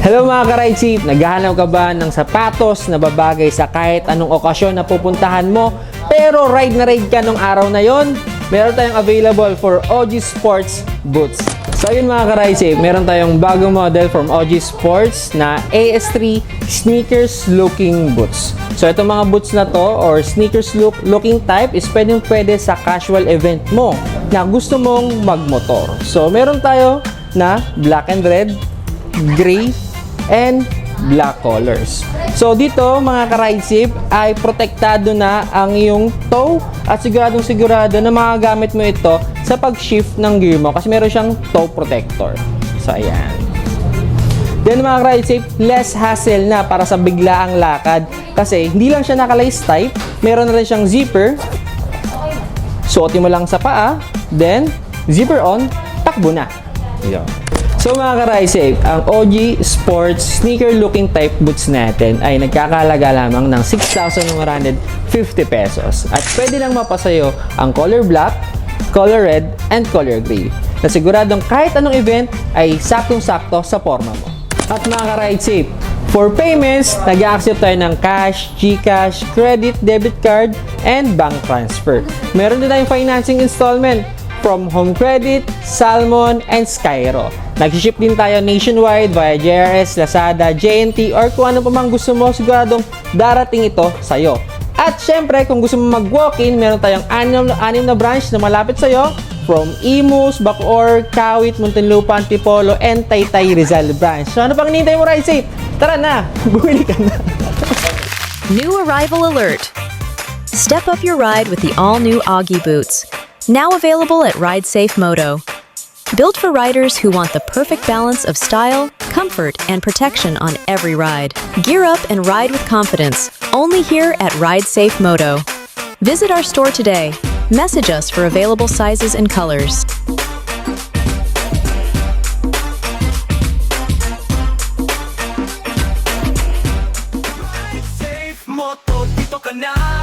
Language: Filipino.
Hello mga ka-Ride Safe! Naghahanap ka ba ng sapatos na babagay sa kahit anong okasyon na pupuntahan mo pero ride na ride ka nung araw na yon? Meron tayong available for OG Sports Boots. So ayun mga ka-Ride Safe, meron tayong bagong model from OG Sports na AS3 Sneakers Looking Boots. So itong mga boots na to or sneakers looking type is pwede sa casual event mo na gusto mong magmotor. So meron tayo na black and red, gray, and black colors. So dito mga ka-Ride Safe ay protektado na ang iyong toe at sigurado na magagamit mo ito sa pag-shift ng gear mo kasi meron siyang toe protector. So ayan. Then mga ka-Ride Safe, less hassle na para sa biglaang lakad kasi hindi lang siya naka-lace type, meron na rin siyang zipper. Suotin mo lang sa paa, then zipper on, takbo na. Ayan. So mga ka-Ride Safe, ang OG Sports sneaker looking type boots natin ay nagkakalaga lamang ng 6,150 pesos. At pwede lang mapasayo ang color black, color red, and color gray. Na siguradong kahit anong event ay saktong-sakto sa forma mo. At mga ka-Ride Safe, for payments, nag-accept tayo ng cash, GCash, credit, debit card, and bank transfer. Meron din tayong financing installment from Home Credit, Salmon, and Skyro. Nag-ship din tayo nationwide via JRS, Lazada, JNT, or kung ano pa mang gusto mo, siguradong darating ito sa'yo. At syempre, kung gusto mo mag-walk-in, meron tayong 6 na branch na malapit sa'yo from Imus, Bacoor, Kawit, Muntinlupa, Antipolo, and Taytay Rizal branch. So ano pang hinihintay mo, Ride Safe? Tara na! Bumili ka na! New arrival alert! Step up your ride with the all-new Augie boots. Now available at Ride Safe Moto. Built for riders who want the perfect balance of style, comfort, and protection on every ride. Gear up and ride with confidence, only here at Ride Safe Moto. Visit our store today. Message us for available sizes and colors. Ride Safe Moto, dito ka na.